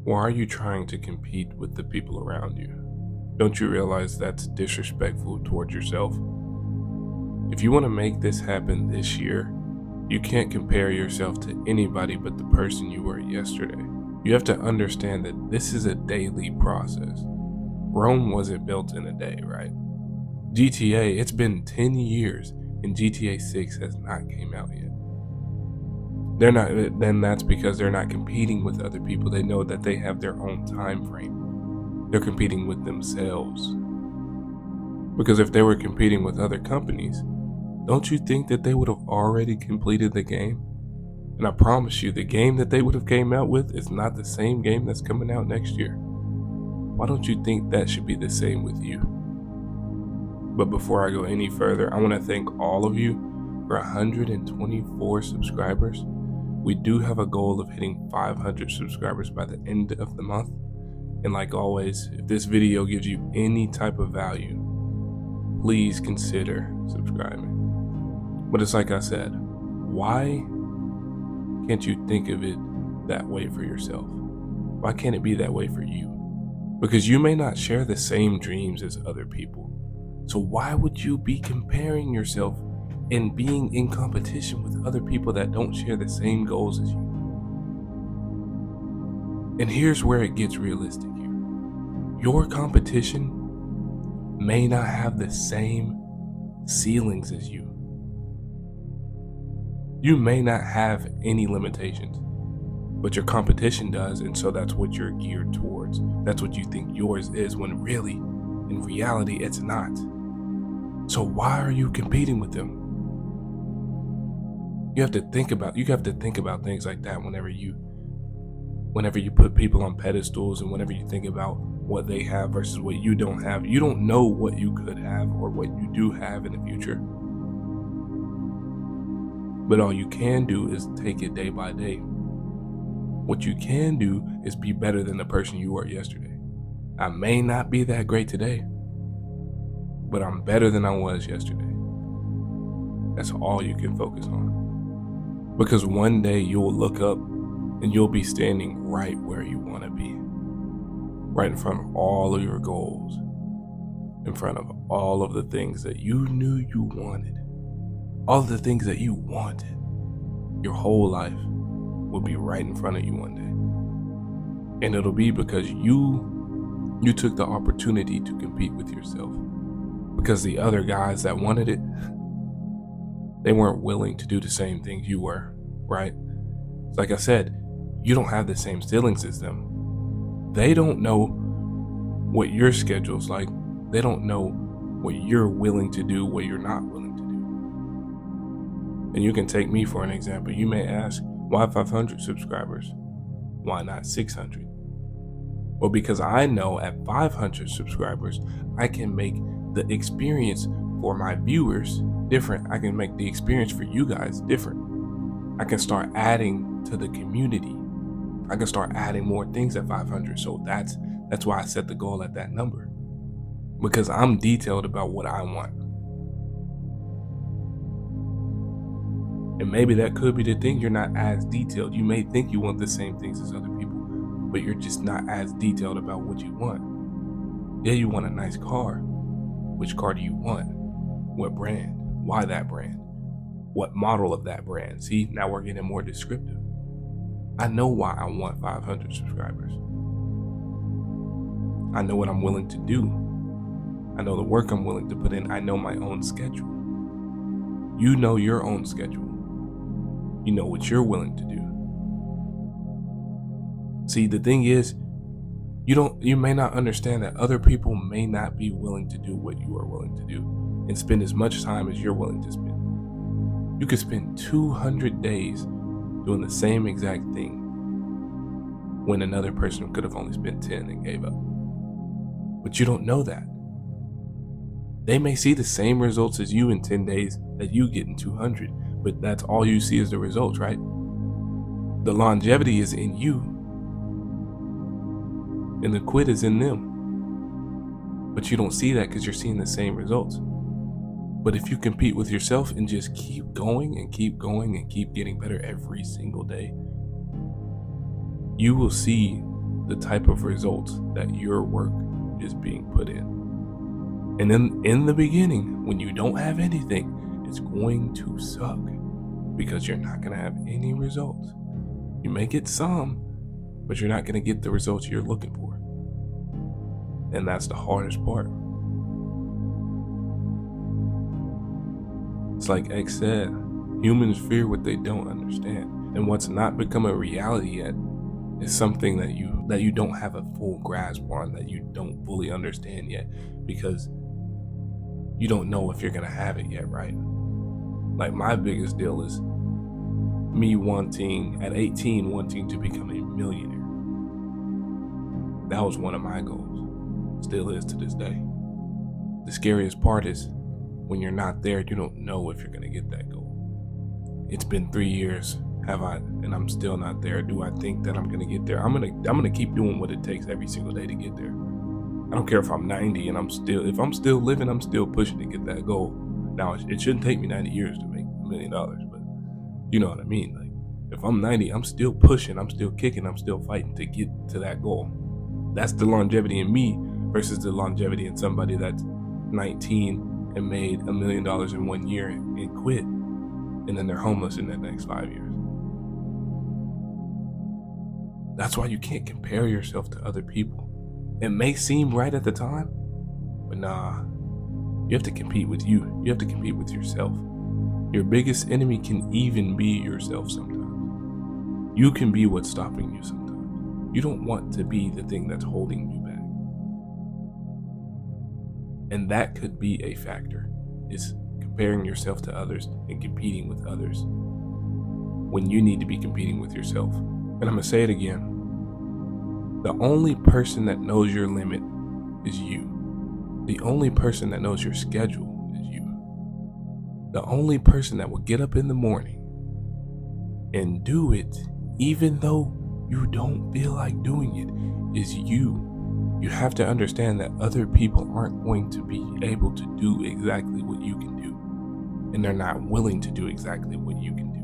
Or are you trying to compete with the people around you? Don't you realize that's disrespectful towards yourself? If you want to make this happen this year, you can't compare yourself to anybody but the person you were yesterday. You have to understand that this is a daily process. Rome wasn't built in a day, right? GTA, it's been 10 years and GTA 6 has not came out yet. Then that's because they're not competing with other people. They know that they have their own time frame. They're competing with themselves. Because if they were competing with other companies, don't you think that they would have already completed the game? And I promise you, the game that they would have came out with is not the same game that's coming out next year. Why don't you think that should be the same with you? But before I go any further, I want to thank all of you for 124 subscribers. We do have a goal of hitting 500 subscribers by the end of the month. And like always, if this video gives you any type of value, please consider subscribing. But it's like I said, why can't you think of it that way for yourself? Why can't it be that way for you? Because you may not share the same dreams as other people. So why would you be comparing yourself and being in competition with other people that don't share the same goals as you? And here's where it gets realistic here. Your competition may not have the same ceilings as you. You may not have any limitations, but your competition does, and so that's what you're geared towards. That's what you think yours is, when really, in reality, it's not. So why are you competing with them? You have to think about things like that whenever you put people on pedestals, and whenever you think about what they have versus what you don't have. You don't know what you could have or what you do have in the future. But all you can do is take it day by day. What you can do is be better than the person you were yesterday. I may not be that great today, but I'm better than I was yesterday. That's all you can focus on. Because one day you'll look up and you'll be standing right where you want to be. Right in front of all of your goals. In front of all of the things that you knew you wanted. All of the things that you wanted. Your whole life will be right in front of you one day. And it'll be because you took the opportunity to compete with yourself. Because the other guys that wanted it, they weren't willing to do the same things you were, right? Like I said, you don't have the same ceilings as them. They don't know what your schedule's like. They don't know what you're willing to do, what you're not willing to do. And you can take me for an example. You may ask, why 500 subscribers? Why not 600? Well, because I know at 500 subscribers, I can make the experience for my viewers different. I can make the experience for you guys different. I can start adding to the community. I can start adding more things at 500. So that's why I set the goal at that number. Because I'm detailed about what I want. And maybe that could be the thing. You're not as detailed. You may think you want the same things as other people, but you're just not as detailed about what you want. Yeah, you want a nice car. Which car do you want? What brand? Why that brand? What model of that brand? See, now we're getting more descriptive. I know why I want 500 subscribers. I know what I'm willing to do. I know the work I'm willing to put in. I know my own schedule. You know your own schedule. You know what you're willing to do. See, the thing is, you may not understand that other people may not be willing to do what you are willing to do and spend as much time as you're willing to spend. You could spend 200 days doing the same exact thing when another person could have only spent 10 and gave up. But you don't know that. They may see the same results as you in 10 days that you get in 200, but that's all you see is the results, right? The longevity is in you, and the quit is in them. But you don't see that because you're seeing the same results. But if you compete with yourself and just keep going and keep going and keep getting better every single day, you will see the type of results that your work is being put in. And then in the beginning, when you don't have anything, it's going to suck because you're not going to have any results. You may get some, but you're not going to get the results you're looking for. And that's the hardest part. It's like X said, humans fear what they don't understand. And what's not become a reality yet is something that you don't have a full grasp on, that you don't fully understand yet, because you don't know if you're going to have it yet, right? Like, my biggest deal is me at 18 wanting to become a millionaire. That was one of my goals. Still is to this day. The scariest part is when you're not there, you don't know if you're going to get that goal. It's been 3 years, and I'm still not there. Do I think that I'm going to get there? I'm going to keep doing what it takes every single day to get there. I don't care if I'm 90 and if I'm still living, I'm still pushing to get that goal. Now, it shouldn't take me 90 years to make $1 million, but you know what I mean? Like, if I'm 90, I'm still pushing, I'm still kicking, I'm still fighting to get to that goal. That's the longevity in me versus the longevity in somebody that's 19 and made $1 million in 1 year and quit, and then they're homeless in the next 5 years. That's why you can't compare yourself to other people. It may seem right at the time, but nah, you have to compete with you. You have to compete with yourself. Your biggest enemy can even be yourself sometimes. You can be what's stopping you sometimes. You don't want to be the thing that's holding you back. And that could be a factor, is comparing yourself to others and competing with others when you need to be competing with yourself. And I'm going to say it again. The only person that knows your limit is you. The only person that knows your schedule is you. The only person that will get up in the morning and do it even though you don't feel like doing it is you. You have to understand that other people aren't going to be able to do exactly what you can do. And they're not willing to do exactly what you can do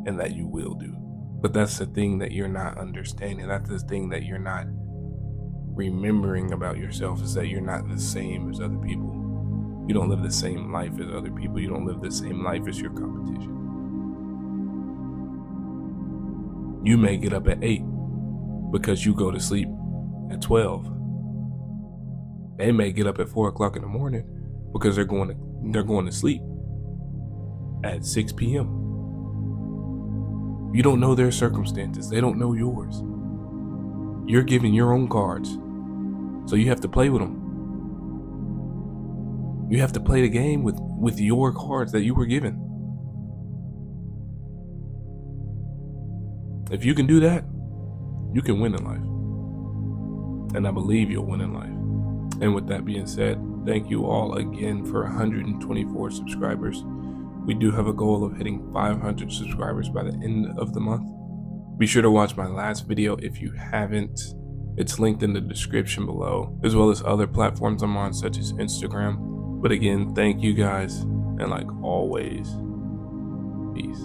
and that you will do. But that's the thing that you're not understanding. That's the thing that you're not remembering about yourself, is that you're not the same as other people. You don't live the same life as other people. You don't live the same life as your competition. You may get up at 8 because you go to sleep at 12. They may get up at 4 o'clock in the morning because they're going to sleep at 6 p.m. You don't know their circumstances. They don't know yours. You're given your own cards, so you have to play with them. You have to play the game with your cards that you were given. If you can do that, you can win in life. And I believe you'll win in life. And with that being said, thank you all again for 124 subscribers. We do have a goal of hitting 500 subscribers by the end of the month. Be sure to watch my last video if you haven't. It's linked in the description below, as well as other platforms I'm on, such as Instagram. But again, thank you guys, and like always, peace.